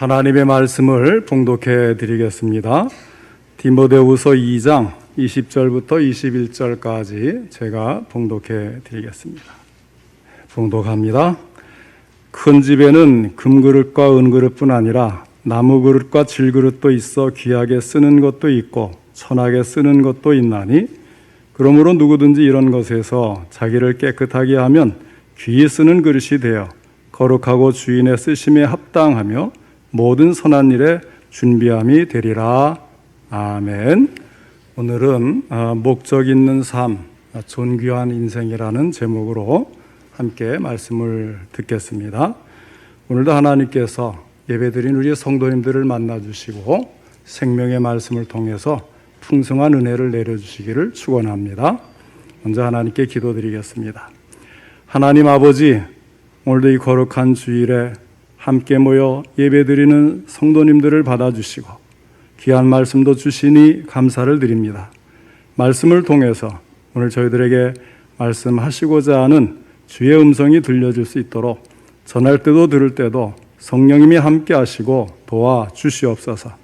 하나님의 말씀을 봉독해 드리겠습니다. 디모데후서 2장 20절부터 21절까지 제가 봉독해 드리겠습니다. 봉독합니다. 큰 집에는 금그릇과 은그릇뿐 아니라 나무그릇과 질그릇도 있어 귀하게 쓰는 것도 있고 천하게 쓰는 것도 있나니, 그러므로 누구든지 이런 것에서 자기를 깨끗하게 하면 귀히 쓰는 그릇이 되어 거룩하고 주인의 쓰심에 합당하며 모든 선한 일에 준비함이 되리라. 아멘. 오늘은 목적 있는 삶, 존귀한 인생이라는 제목으로 함께 말씀을 듣겠습니다. 오늘도 하나님께서 예배드린 우리 성도님들을 만나주시고 생명의 말씀을 통해서 풍성한 은혜를 내려주시기를 축원합니다. 먼저 하나님께 기도드리겠습니다. 하나님 아버지, 오늘도 이 거룩한 주일에 함께 모여 예배드리는 성도님들을 받아주시고 귀한 말씀도 주시니 감사를 드립니다. 말씀을 통해서 오늘 저희들에게 말씀하시고자 하는 주의 음성이 들려질 수 있도록 전할 때도 들을 때도 성령님이 함께 하시고 도와주시옵소서.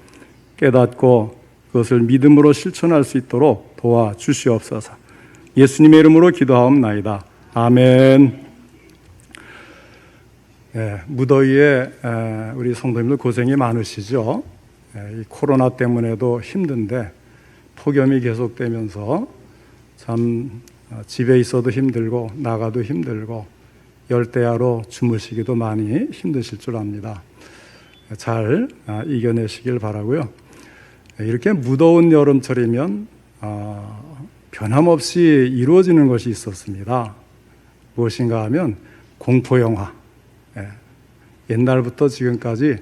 깨닫고 그것을 믿음으로 실천할 수 있도록 도와주시옵소서. 예수님의 이름으로 기도하옵나이다. 아멘. 무더위에 우리 성도님들 고생이 많으시죠. 이 코로나 때문에도 힘든데 폭염이 계속되면서 참 집에 있어도 힘들고 나가도 힘들고 열대야로 주무시기도 많이 힘드실 줄 압니다. 잘 이겨내시길 바라고요. 이렇게 무더운 여름철이면 변함없이 이루어지는 것이 있었습니다. 무엇인가 하면 공포영화. 옛날부터 지금까지,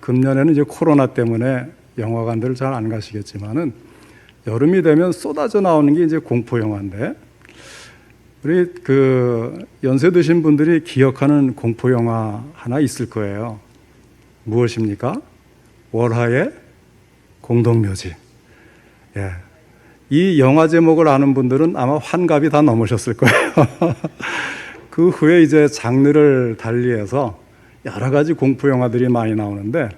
금년에는 이제 코로나 때문에 영화관들을 잘 안 가시겠지만은 여름이 되면 쏟아져 나오는 게 이제 공포 영화인데, 우리 연세 드신 분들이 기억하는 공포 영화 하나 있을 거예요. 무엇입니까? 월하의 공동묘지. 이 영화 제목을 아는 분들은 아마 환갑이 다 넘으셨을 거예요. 그 후에 이제 장르를 달리해서 여러 가지 공포 영화들이 많이 나오는데,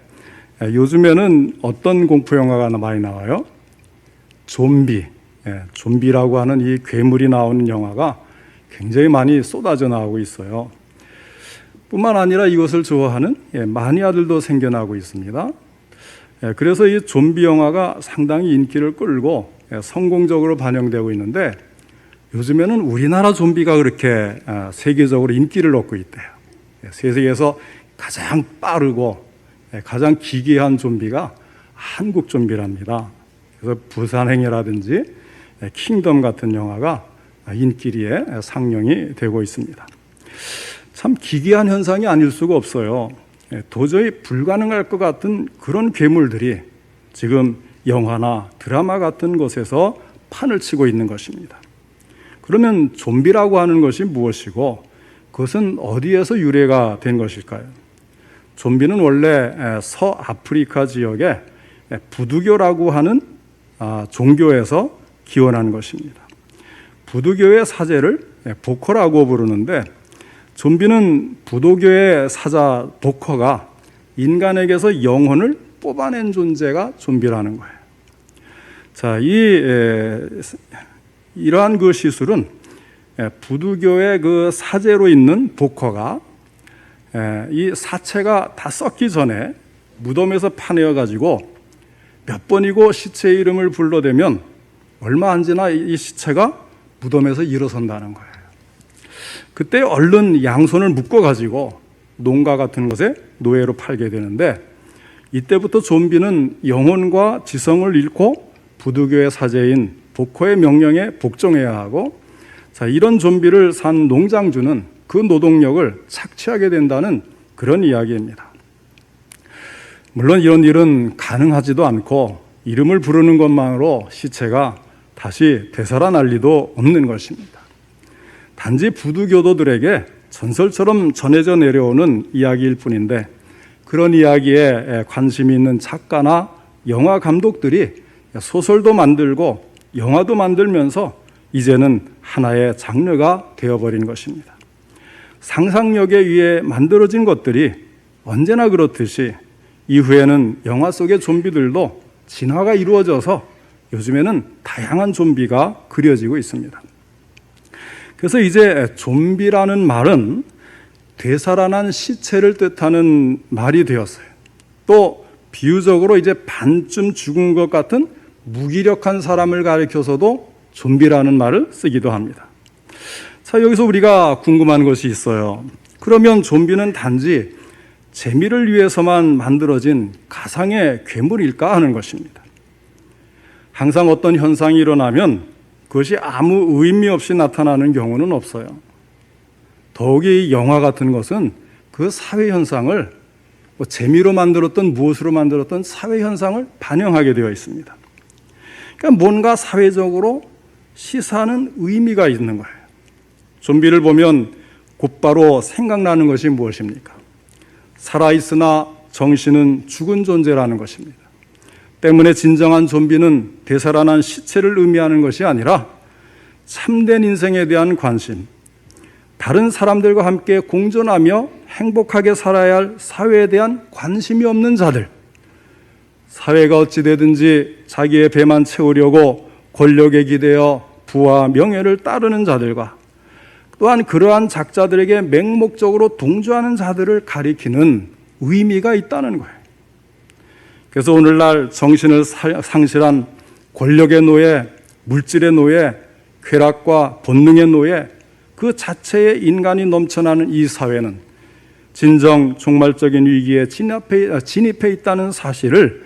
요즘에는 어떤 공포 영화가 많이 나와요? 좀비, 좀비라고 하는 이 괴물이 나오는 영화가 굉장히 많이 쏟아져 나오고 있어요. 뿐만 아니라 이것을 좋아하는 마니아들도 생겨나고 있습니다. 그래서 이 좀비 영화가 상당히 인기를 끌고 성공적으로 반영되고 있는데, 요즘에는 우리나라 좀비가 그렇게 세계적으로 인기를 얻고 있대요. 세계에서 가장 빠르고 가장 기괴한 좀비가 한국 좀비랍니다. 그래서 부산행이라든지 킹덤 같은 영화가 인기리에 상영이 되고 있습니다. 참 기괴한 현상이 아닐 수가 없어요. 도저히 불가능할 것 같은 그런 괴물들이 지금 영화나 드라마 같은 곳에서 판을 치고 있는 것입니다. 그러면 좀비라고 하는 것이 무엇이고 그것은 어디에서 유래가 된 것일까요? 좀비는 원래 서아프리카 지역의 부두교라고 하는 종교에서 기원한 것입니다. 부두교의 사제를 보커라고 부르는데, 좀비는 부두교의 사자 보커가 인간에게서 영혼을 뽑아낸 존재가 좀비라는 거예요. 자, 이러한 그 시술은 부두교의 그 사제로 있는 보커가 이 사체가 다 썩기 전에 무덤에서 파내어 가지고 몇 번이고 시체의 이름을 불러대면 얼마 안 지나 이 시체가 무덤에서 일어선다는 거예요. 그때 얼른 양손을 묶어 가지고 농가 같은 곳에 노예로 팔게 되는데, 이때부터 좀비는 영혼과 지성을 잃고 부두교의 사제인 보커의 명령에 복종해야 하고, 자, 이런 좀비를 산 농장주는 그 노동력을 착취하게 된다는 그런 이야기입니다. 물론 이런 일은 가능하지도 않고 이름을 부르는 것만으로 시체가 다시 되살아날 리도 없는 것입니다. 단지 부두교도들에게 전설처럼 전해져 내려오는 이야기일 뿐인데, 그런 이야기에 관심이 있는 작가나 영화 감독들이 소설도 만들고 영화도 만들면서 이제는 하나의 장르가 되어버린 것입니다. 상상력에 의해 만들어진 것들이 언제나 그렇듯이 이후에는 영화 속의 좀비들도 진화가 이루어져서 요즘에는 다양한 좀비가 그려지고 있습니다. 그래서 이제 좀비라는 말은 되살아난 시체를 뜻하는 말이 되었어요. 또 비유적으로 이제 반쯤 죽은 것 같은 무기력한 사람을 가리켜서도 좀비라는 말을 쓰기도 합니다. 자, 여기서 우리가 궁금한 것이 있어요. 그러면 좀비는 단지 재미를 위해서만 만들어진 가상의 괴물일까 하는 것입니다. 항상 어떤 현상이 일어나면 그것이 아무 의미 없이 나타나는 경우는 없어요. 더욱이 영화 같은 것은 그 사회 현상을 재미로 만들었던 무엇으로 만들었던 사회 현상을 반영하게 되어 있습니다. 그러니까 뭔가 사회적으로 시사하는 의미가 있는 거예요. 좀비를 보면 곧바로 생각나는 것이 무엇입니까? 살아있으나 정신은 죽은 존재라는 것입니다. 때문에 진정한 좀비는 되살아난 시체를 의미하는 것이 아니라 참된 인생에 대한 관심, 다른 사람들과 함께 공존하며 행복하게 살아야 할 사회에 대한 관심이 없는 자들, 사회가 어찌 되든지 자기의 배만 채우려고 권력에 기대어 부와 명예를 따르는 자들과 또한 그러한 작자들에게 맹목적으로 동조하는 자들을 가리키는 의미가 있다는 거예요. 그래서 오늘날 정신을 상실한 권력의 노예, 물질의 노예, 쾌락과 본능의 노예, 그 자체의 인간이 넘쳐나는 이 사회는 진정 종말적인 위기에 진입해 있다는 사실을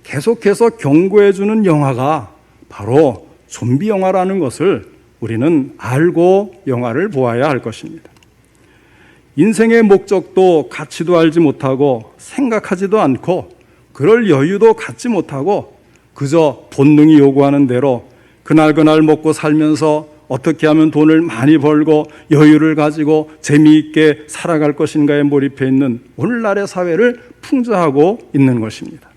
계속해서 경고해 주는 영화가 바로 좀비 영화라는 것을 우리는 알고 영화를 보아야 할 것입니다. 인생의 목적도 가치도 알지 못하고 생각하지도 않고 그럴 여유도 갖지 못하고 그저 본능이 요구하는 대로 그날그날 먹고 살면서 어떻게 하면 돈을 많이 벌고 여유를 가지고 재미있게 살아갈 것인가에 몰입해 있는 오늘날의 사회를 풍자하고 있는 것입니다.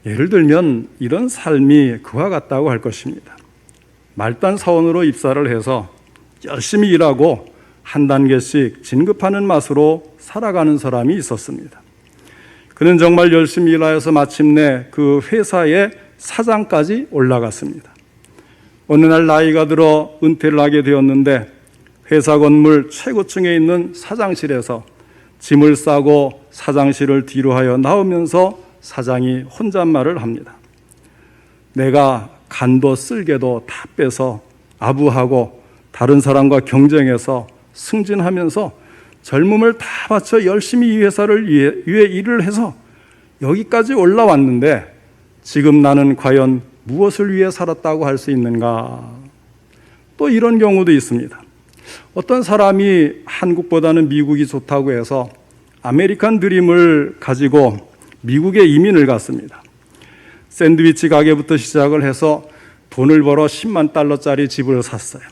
예를 들면 이런 삶이 그와 같다고 할 것입니다. 말단 사원으로 입사를 해서 열심히 일하고 한 단계씩 진급하는 맛으로 살아가는 사람이 있었습니다. 그는 정말 열심히 일하여서 마침내 그 회사의 사장까지 올라갔습니다. 어느 날 나이가 들어 은퇴를 하게 되었는데 회사 건물 최고층에 있는 사장실에서 짐을 싸고 사장실을 뒤로하여 나오면서 사장이 혼잣말을 합니다. 내가 간도 쓸개도 다 빼서 아부하고 다른 사람과 경쟁해서 승진하면서 젊음을 다 바쳐 열심히 이 회사를 위해 일을 해서 여기까지 올라왔는데 지금 나는 과연 무엇을 위해 살았다고 할 수 있는가? 또 이런 경우도 있습니다. 어떤 사람이 한국보다는 미국이 좋다고 해서 아메리칸 드림을 가지고 미국에 이민을 갔습니다. 샌드위치 가게부터 시작을 해서 돈을 벌어 10만 달러짜리 집을 샀어요.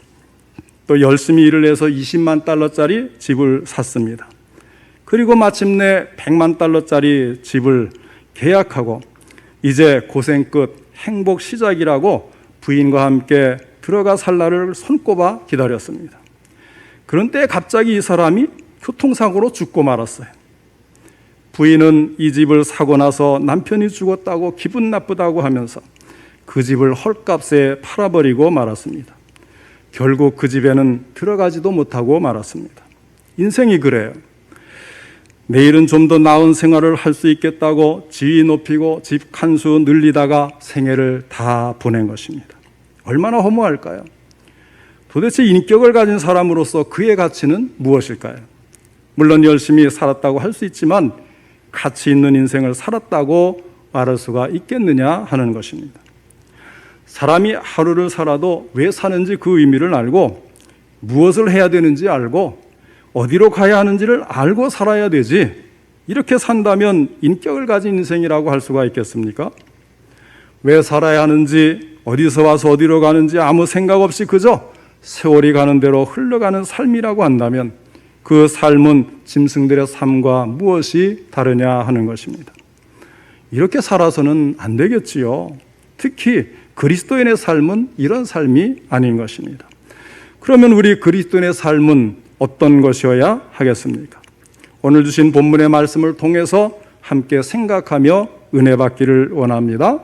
또 열심히 일을 해서 20만 달러짜리 집을 샀습니다. 그리고 마침내 100만 달러짜리 집을 계약하고 이제 고생 끝 행복 시작이라고 부인과 함께 들어가 살 날을 손꼽아 기다렸습니다. 그런 때 갑자기 이 사람이 교통사고로 죽고 말았어요. 부인은 이 집을 사고 나서 남편이 죽었다고 기분 나쁘다고 하면서 그 집을 헐값에 팔아버리고 말았습니다. 결국 그 집에는 들어가지도 못하고 말았습니다. 인생이 그래요. 내일은 좀 더 나은 생활을 할 수 있겠다고 지위 높이고 집 칸수 늘리다가 생애를 다 보낸 것입니다. 얼마나 허무할까요? 도대체 인격을 가진 사람으로서 그의 가치는 무엇일까요? 물론 열심히 살았다고 할 수 있지만 가치 있는 인생을 살았다고 말할 수가 있겠느냐 하는 것입니다. 사람이 하루를 살아도 왜 사는지 그 의미를 알고 무엇을 해야 되는지 알고 어디로 가야 하는지를 알고 살아야 되지, 이렇게 산다면 인격을 가진 인생이라고 할 수가 있겠습니까? 왜 살아야 하는지, 어디서 와서 어디로 가는지 아무 생각 없이 그저 세월이 가는 대로 흘러가는 삶이라고 한다면 그 삶은 짐승들의 삶과 무엇이 다르냐 하는 것입니다. 이렇게 살아서는 안 되겠지요. 특히 그리스도인의 삶은 이런 삶이 아닌 것입니다. 그러면 우리 그리스도인의 삶은 어떤 것이어야 하겠습니까? 오늘 주신 본문의 말씀을 통해서 함께 생각하며 은혜 받기를 원합니다.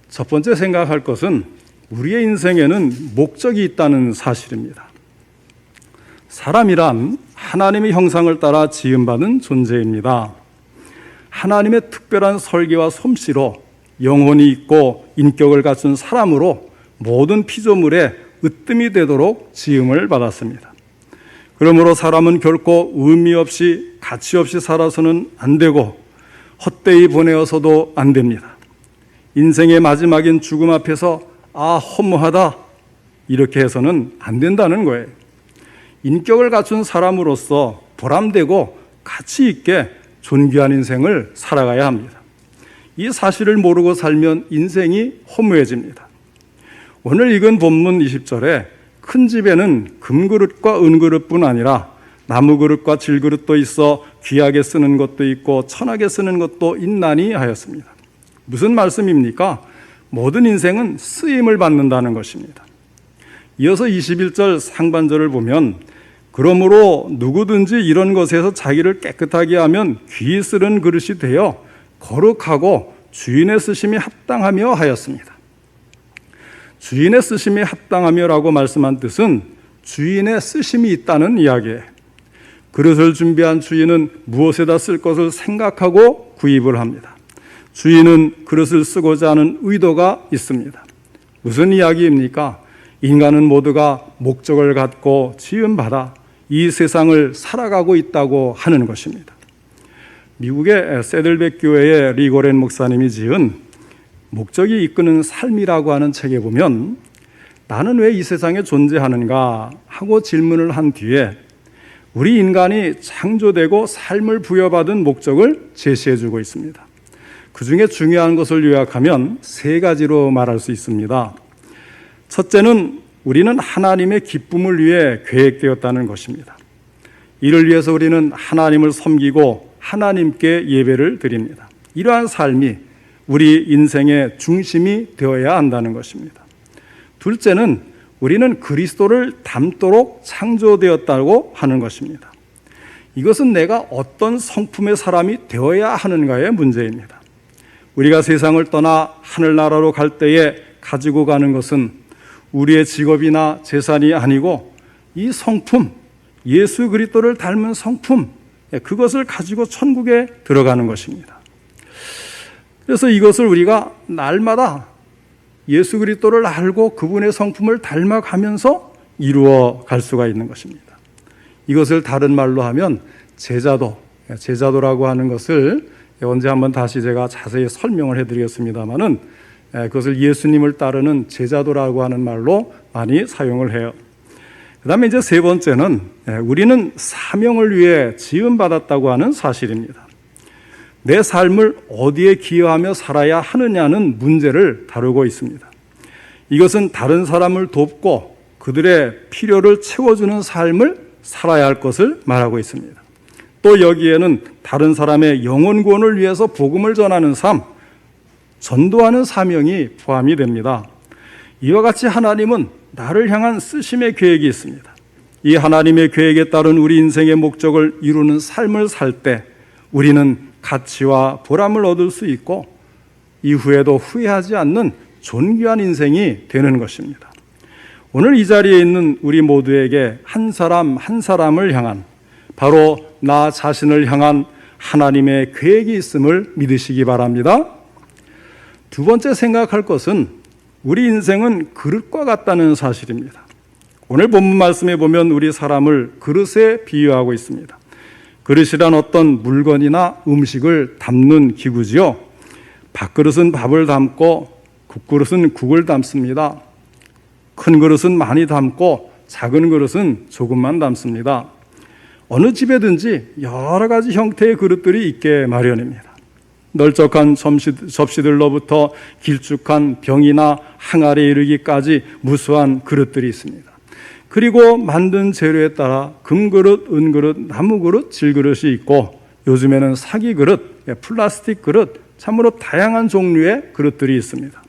첫 번째 생각할 것은 우리의 인생에는 목적이 있다는 사실입니다. 사람이란 하나님의 형상을 따라 지음받은 존재입니다. 하나님의 특별한 설계와 솜씨로 영혼이 있고 인격을 갖춘 사람으로 모든 피조물에 으뜸이 되도록 지음을 받았습니다. 그러므로 사람은 결코 의미 없이 가치 없이 살아서는 안 되고 헛되이 보내어서도 안 됩니다. 인생의 마지막인 죽음 앞에서 허무하다 이렇게 해서는 안 된다는 거예요. 인격을 갖춘 사람으로서 보람되고 가치 있게 존귀한 인생을 살아가야 합니다. 이 사실을 모르고 살면 인생이 허무해집니다. 오늘 읽은 본문 20절에 큰 집에는 금그릇과 은그릇뿐 아니라 나무그릇과 질그릇도 있어 귀하게 쓰는 것도 있고 천하게 쓰는 것도 있나니 하였습니다. 무슨 말씀입니까? 모든 인생은 쓰임을 받는다는 것입니다. 이어서 21절 상반절을 보면 그러므로 누구든지 이런 것에서 자기를 깨끗하게 하면 귀히 쓰는 그릇이 되어 거룩하고 주인의 쓰심이 합당하며 하였습니다. 주인의 쓰심이 합당하며라고 말씀한 뜻은 주인의 쓰심이 있다는 이야기예요. 그릇을 준비한 주인은 무엇에다 쓸 것을 생각하고 구입을 합니다. 주인은 그릇을 쓰고자 하는 의도가 있습니다. 무슨 이야기입니까? 인간은 모두가 목적을 갖고 지음받아 이 세상을 살아가고 있다고 하는 것입니다. 미국의 세들백 교회의 리고렌 목사님이 지은 목적이 이끄는 삶이라고 하는 책에 보면 나는 왜 이 세상에 존재하는가 하고 질문을 한 뒤에 우리 인간이 창조되고 삶을 부여받은 목적을 제시해주고 있습니다. 그 중에 중요한 것을 요약하면 세 가지로 말할 수 있습니다. 첫째는 우리는 하나님의 기쁨을 위해 계획되었다는 것입니다. 이를 위해서 우리는 하나님을 섬기고 하나님께 예배를 드립니다. 이러한 삶이 우리 인생의 중심이 되어야 한다는 것입니다. 둘째는 우리는 그리스도를 닮도록 창조되었다고 하는 것입니다. 이것은 내가 어떤 성품의 사람이 되어야 하는가의 문제입니다. 우리가 세상을 떠나 하늘나라로 갈 때에 가지고 가는 것은 우리의 직업이나 재산이 아니고 이 성품, 예수 그리스도를 닮은 성품, 그것을 가지고 천국에 들어가는 것입니다. 그래서 이것을 우리가 날마다 예수 그리스도를 알고 그분의 성품을 닮아가면서 이루어 갈 수가 있는 것입니다. 이것을 다른 말로 하면 제자도라고 하는 것을 언제 한번 다시 제가 자세히 설명을 해드리겠습니다마는 그것을 예수님을 따르는 제자도라고 하는 말로 많이 사용을 해요. 그 다음에 이제 세 번째는 우리는 사명을 위해 지음받았다고 하는 사실입니다. 내 삶을 어디에 기여하며 살아야 하느냐는 문제를 다루고 있습니다. 이것은 다른 사람을 돕고 그들의 필요를 채워주는 삶을 살아야 할 것을 말하고 있습니다. 또 여기에는 다른 사람의 영혼 구원을 위해서 복음을 전하는 삶, 전도하는 사명이 포함이 됩니다. 이와 같이 하나님은 나를 향한 쓰심의 계획이 있습니다. 이 하나님의 계획에 따른 우리 인생의 목적을 이루는 삶을 살 때 우리는 가치와 보람을 얻을 수 있고 이후에도 후회하지 않는 존귀한 인생이 되는 것입니다. 오늘 이 자리에 있는 우리 모두에게 한 사람 한 사람을 향한, 바로 나 자신을 향한 하나님의 계획이 있음을 믿으시기 바랍니다. 두 번째 생각할 것은 우리 인생은 그릇과 같다는 사실입니다. 오늘 본문 말씀에 보면 우리 사람을 그릇에 비유하고 있습니다. 그릇이란 어떤 물건이나 음식을 담는 기구지요. 밥그릇은 밥을 담고 국그릇은 국을 담습니다. 큰 그릇은 많이 담고 작은 그릇은 조금만 담습니다. 어느 집에든지 여러 가지 형태의 그릇들이 있게 마련입니다. 널쩍한 접시들로부터 길쭉한 병이나 항아리에 이르기까지 무수한 그릇들이 있습니다. 그리고 만든 재료에 따라 금그릇, 은그릇, 나무그릇, 질그릇이 있고 요즘에는 사기그릇, 플라스틱 그릇, 참으로 다양한 종류의 그릇들이 있습니다.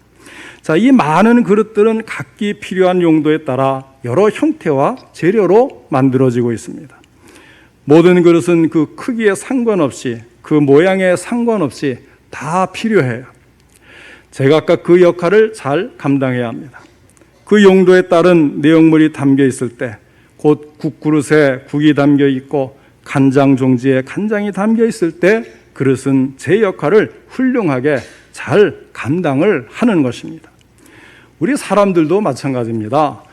자, 이 많은 그릇들은 각기 필요한 용도에 따라 여러 형태와 재료로 만들어지고 있습니다. 모든 그릇은 그 크기에 상관없이 그 모양에 상관없이 다 필요해요. 제각각 그 역할을 잘 감당해야 합니다. 그 용도에 따른 내용물이 담겨 있을 때, 곧 국그릇에 국이 담겨 있고 간장 종지에 간장이 담겨 있을 때 그릇은 제 역할을 훌륭하게 잘 감당을 하는 것입니다. 우리 사람들도 마찬가지입니다.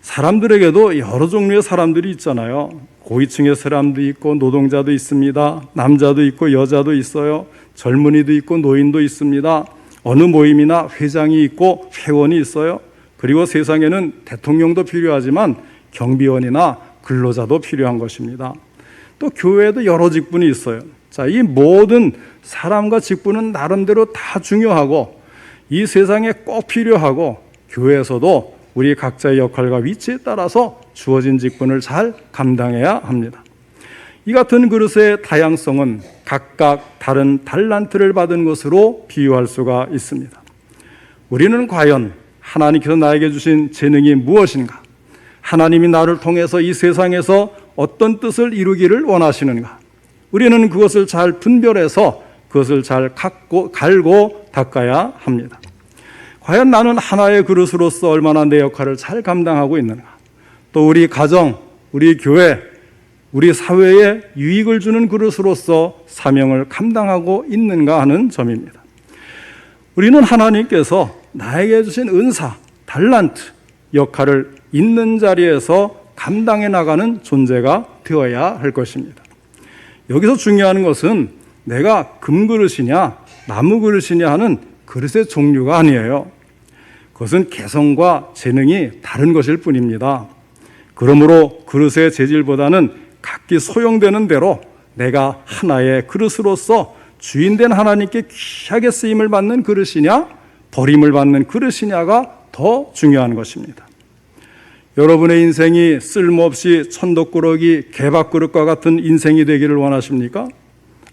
사람들에게도 여러 종류의 사람들이 있잖아요. 고위층의 사람도 있고 노동자도 있습니다. 남자도 있고 여자도 있어요. 젊은이도 있고 노인도 있습니다. 어느 모임이나 회장이 있고 회원이 있어요. 그리고 세상에는 대통령도 필요하지만 경비원이나 근로자도 필요한 것입니다. 또 교회에도 여러 직분이 있어요. 자, 이 모든 사람과 직분은 나름대로 다 중요하고 이 세상에 꼭 필요하고 교회에서도 우리 각자의 역할과 위치에 따라서 주어진 직분을 잘 감당해야 합니다. 이 같은 그릇의 다양성은 각각 다른 달란트를 받은 것으로 비유할 수가 있습니다. 우리는 과연 하나님께서 나에게 주신 재능이 무엇인가? 하나님이 나를 통해서 이 세상에서 어떤 뜻을 이루기를 원하시는가? 우리는 그것을 잘 분별해서 그것을 잘 갈고 닦아야 합니다. 과연 나는 하나의 그릇으로서 얼마나 내 역할을 잘 감당하고 있는가? 또 우리 가정, 우리 교회, 우리 사회에 유익을 주는 그릇으로서 사명을 감당하고 있는가 하는 점입니다. 우리는 하나님께서 나에게 주신 은사, 달란트, 역할을 있는 자리에서 감당해 나가는 존재가 되어야 할 것입니다. 여기서 중요한 것은 내가 금그릇이냐 나무 그릇이냐 하는 그릇의 종류가 아니에요. 그것은 개성과 재능이 다른 것일 뿐입니다. 그러므로 그릇의 재질보다는 각기 소용되는 대로 내가 하나의 그릇으로서 주인된 하나님께 귀하게 쓰임을 받는 그릇이냐 버림을 받는 그릇이냐가 더 중요한 것입니다. 여러분의 인생이 쓸모없이 천덕꾸러기 개밥그릇과 같은 인생이 되기를 원하십니까?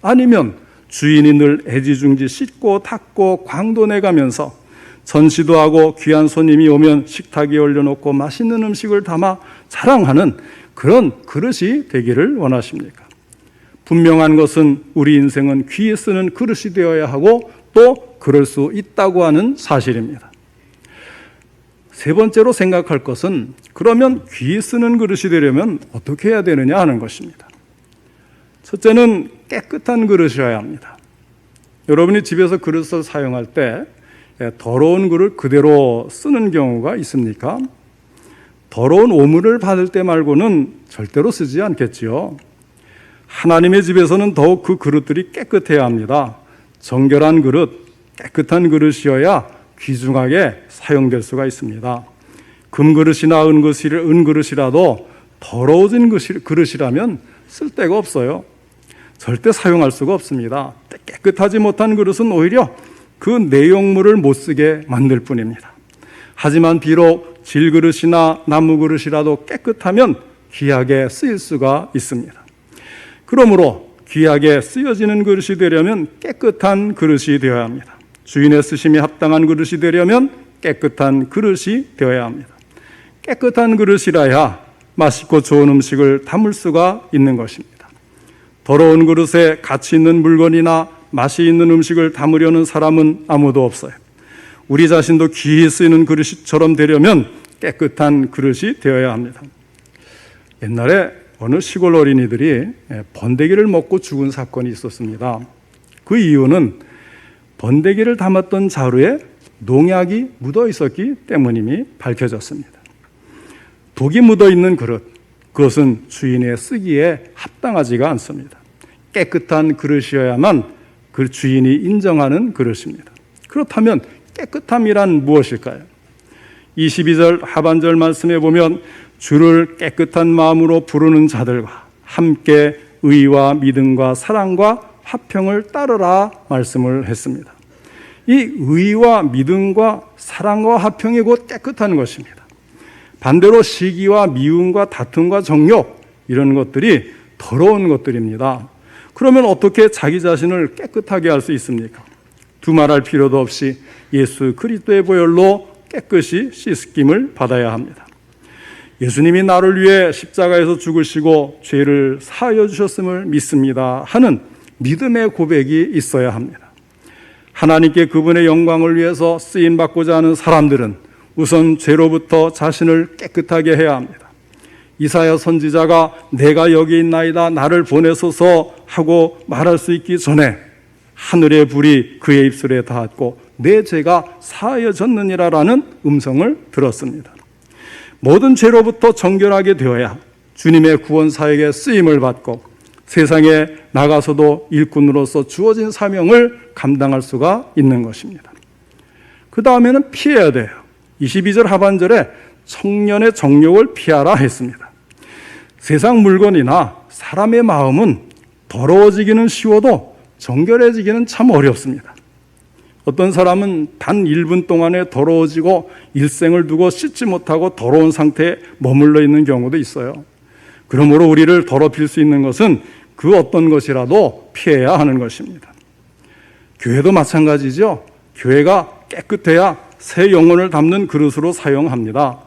아니면 주인이 늘 애지중지 씻고 닦고 광도내가면서 전시도 하고 귀한 손님이 오면 식탁에 올려놓고 맛있는 음식을 담아 자랑하는 그런 그릇이 되기를 원하십니까? 분명한 것은 우리 인생은 귀에 쓰는 그릇이 되어야 하고 또 그럴 수 있다고 하는 사실입니다. 세 번째로 생각할 것은 그러면 귀에 쓰는 그릇이 되려면 어떻게 해야 되느냐 하는 것입니다. 첫째는 깨끗한 그릇이어야 합니다. 여러분이 집에서 그릇을 사용할 때 더러운 그릇 그대로 쓰는 경우가 있습니까? 더러운 오물을 받을 때 말고는 절대로 쓰지 않겠지요. 하나님의 집에서는 더욱 그 그릇들이 깨끗해야 합니다. 정결한 그릇, 깨끗한 그릇이어야 귀중하게 사용될 수가 있습니다. 금그릇이나 은그릇이라도 더러워진 그릇이라면 쓸 데가 없어요. 절대 사용할 수가 없습니다. 깨끗하지 못한 그릇은 오히려 그 내용물을 못 쓰게 만들 뿐입니다. 하지만 비록 질그릇이나 나무그릇이라도 깨끗하면 귀하게 쓰일 수가 있습니다. 그러므로 귀하게 쓰여지는 그릇이 되려면 깨끗한 그릇이 되어야 합니다. 주인의 쓰심에 합당한 그릇이 되려면 깨끗한 그릇이 되어야 합니다. 깨끗한 그릇이라야 맛있고 좋은 음식을 담을 수가 있는 것입니다. 더러운 그릇에 가치 있는 물건이나 맛이 있는 음식을 담으려는 사람은 아무도 없어요. 우리 자신도 귀히 쓰이는 그릇처럼 되려면 깨끗한 그릇이 되어야 합니다. 옛날에 어느 시골 어린이들이 번데기를 먹고 죽은 사건이 있었습니다. 그 이유는 번데기를 담았던 자루에 농약이 묻어 있었기 때문임이 밝혀졌습니다. 독이 묻어 있는 그릇, 그것은 주인의 쓰기에 합당하지가 않습니다. 깨끗한 그릇이어야만 그 주인이 인정하는 그릇입니다. 그렇다면 깨끗함이란 무엇일까요? 22절 하반절 말씀에 보면 주를 깨끗한 마음으로 부르는 자들과 함께 의와 믿음과 사랑과 화평을 따르라 말씀을 했습니다. 이 의와 믿음과 사랑과 화평이 곧 깨끗한 것입니다. 반대로 시기와 미움과 다툼과 정욕 이런 것들이 더러운 것들입니다. 그러면 어떻게 자기 자신을 깨끗하게 할 수 있습니까? 두말할 필요도 없이 예수 그리스도의 보혈로 깨끗이 씻김을 받아야 합니다. 예수님이 나를 위해 십자가에서 죽으시고 죄를 사하여 주셨음을 믿습니다 하는 믿음의 고백이 있어야 합니다. 하나님께 그분의 영광을 위해서 쓰임받고자 하는 사람들은 우선 죄로부터 자신을 깨끗하게 해야 합니다. 이사야 선지자가 내가 여기 있나이다 나를 보내소서 하고 말할 수 있기 전에 하늘의 불이 그의 입술에 닿았고 내 죄가 사하여졌느니라라는 음성을 들었습니다. 모든 죄로부터 정결하게 되어야 주님의 구원 사역에 쓰임을 받고 세상에 나가서도 일꾼으로서 주어진 사명을 감당할 수가 있는 것입니다. 그 다음에는 피해야 돼요. 22절 하반절에 청년의 정욕을 피하라 했습니다. 세상 물건이나 사람의 마음은 더러워지기는 쉬워도 정결해지기는 참 어렵습니다. 어떤 사람은 단 1분 동안에 더러워지고 일생을 두고 씻지 못하고 더러운 상태에 머물러 있는 경우도 있어요. 그러므로 우리를 더럽힐 수 있는 것은 그 어떤 것이라도 피해야 하는 것입니다. 교회도 마찬가지죠. 교회가 깨끗해야 새 영혼을 담는 그릇으로 사용합니다.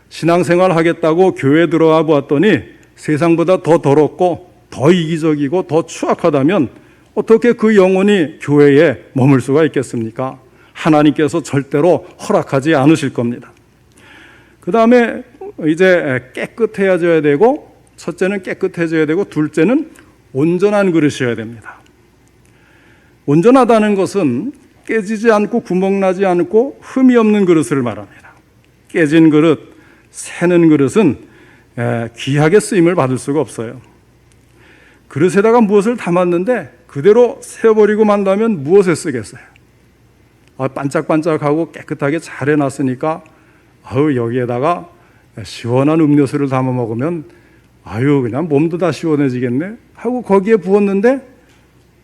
신앙생활 하겠다고 교회에 들어와 보았더니 세상보다 더 더럽고 더 이기적이고 더 추악하다면 어떻게 그 영혼이 교회에 머물 수가 있겠습니까? 하나님께서 절대로 허락하지 않으실 겁니다. 그 다음에 이제 깨끗해져야 되고, 첫째는 깨끗해져야 되고, 둘째는 온전한 그릇이어야 됩니다. 온전하다는 것은 깨지지 않고 구멍나지 않고 흠이 없는 그릇을 말합니다. 깨진 그릇, 새는 그릇은 귀하게 쓰임을 받을 수가 없어요. 그릇에다가 무엇을 담았는데 그대로 세워버리고 만다면 무엇에 쓰겠어요? 반짝반짝하고 깨끗하게 잘 해놨으니까 여기에다가 시원한 음료수를 담아 먹으면 그냥 몸도 다 시원해지겠네 하고 거기에 부었는데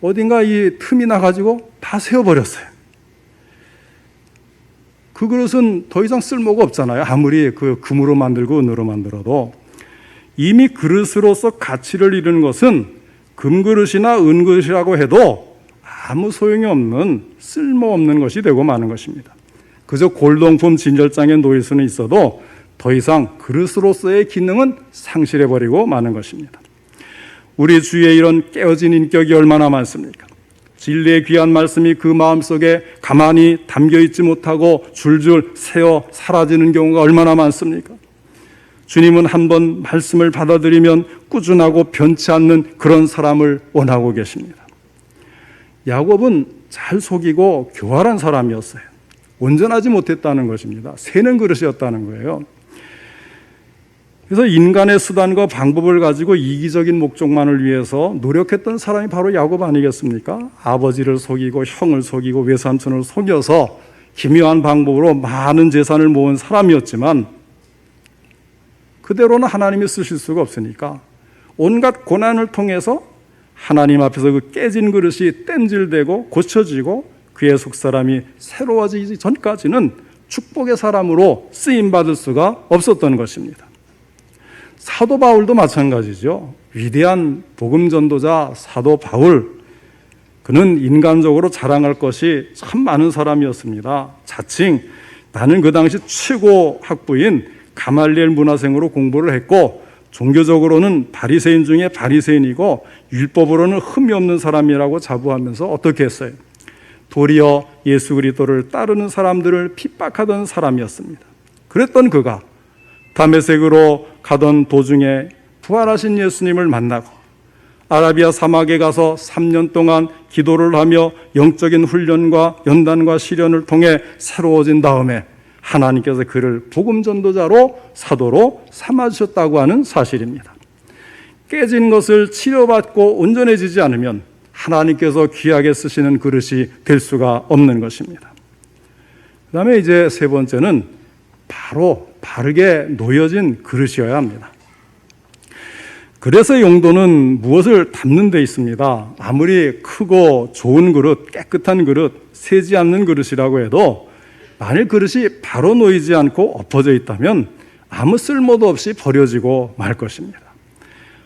어딘가 이 틈이 나가지고 다 세워버렸어요. 그 그릇은 더 이상 쓸모가 없잖아요. 아무리 그 금으로 만들고 은으로 만들어도. 이미 그릇으로서 가치를 잃은 것은 금그릇이나 은그릇이라고 해도 아무 소용이 없는 쓸모없는 것이 되고 마는 것입니다. 그저 골동품 진열장에 놓일 수는 있어도 더 이상 그릇으로서의 기능은 상실해버리고 마는 것입니다. 우리 주위에 이런 깨어진 인격이 얼마나 많습니까? 진리의 귀한 말씀이 그 마음속에 가만히 담겨있지 못하고 줄줄 새어 사라지는 경우가 얼마나 많습니까? 주님은 한번 말씀을 받아들이면 꾸준하고 변치 않는 그런 사람을 원하고 계십니다. 야곱은 잘 속이고 교활한 사람이었어요. 온전하지 못했다는 것입니다. 새는 그릇이었다는 거예요. 그래서 인간의 수단과 방법을 가지고 이기적인 목적만을 위해서 노력했던 사람이 바로 야곱 아니겠습니까? 아버지를 속이고 형을 속이고 외삼촌을 속여서 기묘한 방법으로 많은 재산을 모은 사람이었지만 그대로는 하나님이 쓰실 수가 없으니까 온갖 고난을 통해서 하나님 앞에서 그 깨진 그릇이 땜질되고 고쳐지고 그의 속사람이 새로워지기 전까지는 축복의 사람으로 쓰임받을 수가 없었던 것입니다. 사도 바울도 마찬가지죠. 위대한 복음 전도자 사도 바울, 그는 인간적으로 자랑할 것이 참 많은 사람이었습니다. 자칭 나는 그 당시 최고 학부인 가말리엘 문화생으로 공부를 했고 종교적으로는 바리새인 중에 바리새인이고 율법으로는 흠이 없는 사람이라고 자부하면서 어떻게 했어요? 도리어 예수 그리스도를 따르는 사람들을 핍박하던 사람이었습니다. 그랬던 그가 다메섹으로 가던 도중에 부활하신 예수님을 만나고 아라비아 사막에 가서 3년 동안 기도를 하며 영적인 훈련과 연단과 시련을 통해 새로워진 다음에 하나님께서 그를 복음 전도자로 사도로 삼아주셨다고 하는 사실입니다. 깨진 것을 치료받고 온전해지지 않으면 하나님께서 귀하게 쓰시는 그릇이 될 수가 없는 것입니다. 그 다음에 이제 세 번째는 바로 바르게 놓여진 그릇이어야 합니다. 그래서 용도는 무엇을 담는 데 있습니다. 아무리 크고 좋은 그릇, 깨끗한 그릇, 새지 않는 그릇이라고 해도 만일 그릇이 바로 놓이지 않고 엎어져 있다면 아무 쓸모도 없이 버려지고 말 것입니다.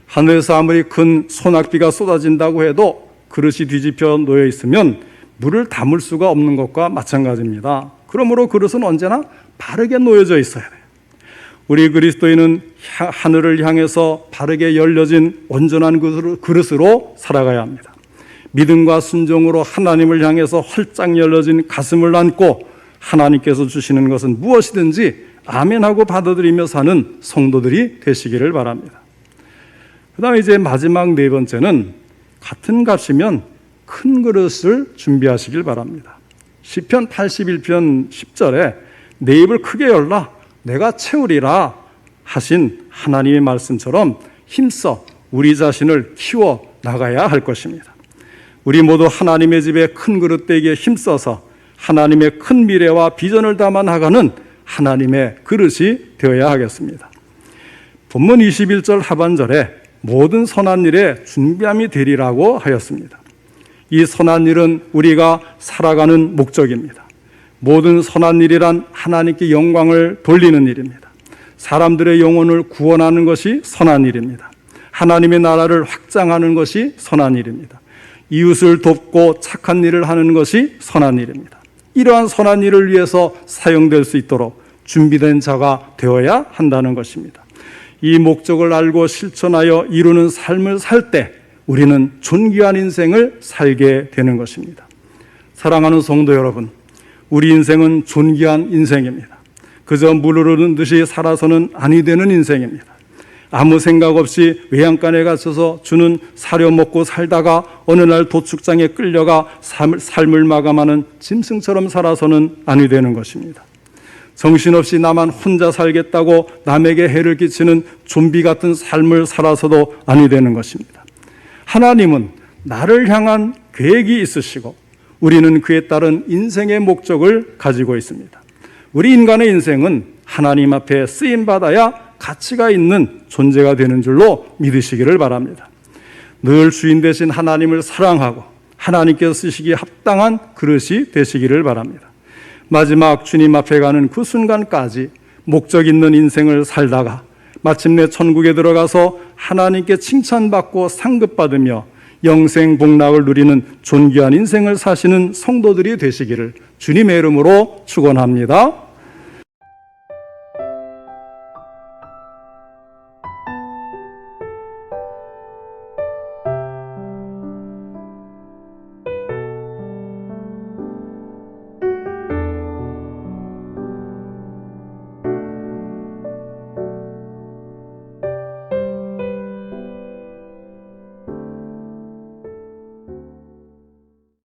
하늘에서 아무리 큰 소낙비가 쏟아진다고 해도 그릇이 뒤집혀 놓여 있으면 물을 담을 수가 없는 것과 마찬가지입니다. 그러므로 그릇은 언제나 바르게 놓여져 있어야 돼요. 우리 그리스도인은 하늘을 향해서 바르게 열려진 온전한 그릇으로 살아가야 합니다. 믿음과 순종으로 하나님을 향해서 활짝 열려진 가슴을 안고 하나님께서 주시는 것은 무엇이든지 아멘하고 받아들이며 사는 성도들이 되시기를 바랍니다. 그 다음에 이제 마지막 네 번째는 같은 값이면 큰 그릇을 준비하시길 바랍니다. 시편 81편 10절에 내 입을 크게 열라 내가 채우리라 하신 하나님의 말씀처럼 힘써 우리 자신을 키워 나가야 할 것입니다. 우리 모두 하나님의 집에 큰 그릇 되기에 힘써서 하나님의 큰 미래와 비전을 담아 나가는 하나님의 그릇이 되어야 하겠습니다. 본문 21절 하반절에 모든 선한 일에 준비함이 되리라고 하였습니다. 이 선한 일은 우리가 살아가는 목적입니다. 모든 선한 일이란 하나님께 영광을 돌리는 일입니다. 사람들의 영혼을 구원하는 것이 선한 일입니다. 하나님의 나라를 확장하는 것이 선한 일입니다. 이웃을 돕고 착한 일을 하는 것이 선한 일입니다. 이러한 선한 일을 위해서 사용될 수 있도록 준비된 자가 되어야 한다는 것입니다. 이 목적을 알고 실천하여 이루는 삶을 살 때 우리는 존귀한 인생을 살게 되는 것입니다. 사랑하는 성도 여러분, 우리 인생은 존귀한 인생입니다. 그저 물 흐르는 듯이 살아서는 아니 되는 인생입니다. 아무 생각 없이 외양간에 갇혀서 주는 사료 먹고 살다가 어느 날 도축장에 끌려가 삶을 마감하는 짐승처럼 살아서는 아니 되는 것입니다. 정신없이 나만 혼자 살겠다고 남에게 해를 끼치는 좀비 같은 삶을 살아서도 아니 되는 것입니다. 하나님은 나를 향한 계획이 있으시고 우리는 그에 따른 인생의 목적을 가지고 있습니다. 우리 인간의 인생은 하나님 앞에 쓰임받아야 가치가 있는 존재가 되는 줄로 믿으시기를 바랍니다. 늘 주인 되신 하나님을 사랑하고 하나님께서 쓰시기에 합당한 그릇이 되시기를 바랍니다. 마지막 주님 앞에 가는 그 순간까지 목적 있는 인생을 살다가 마침내 천국에 들어가서 하나님께 칭찬받고 상급받으며 영생 복락을 누리는 존귀한 인생을 사시는 성도들이 되시기를 주님의 이름으로 축원합니다.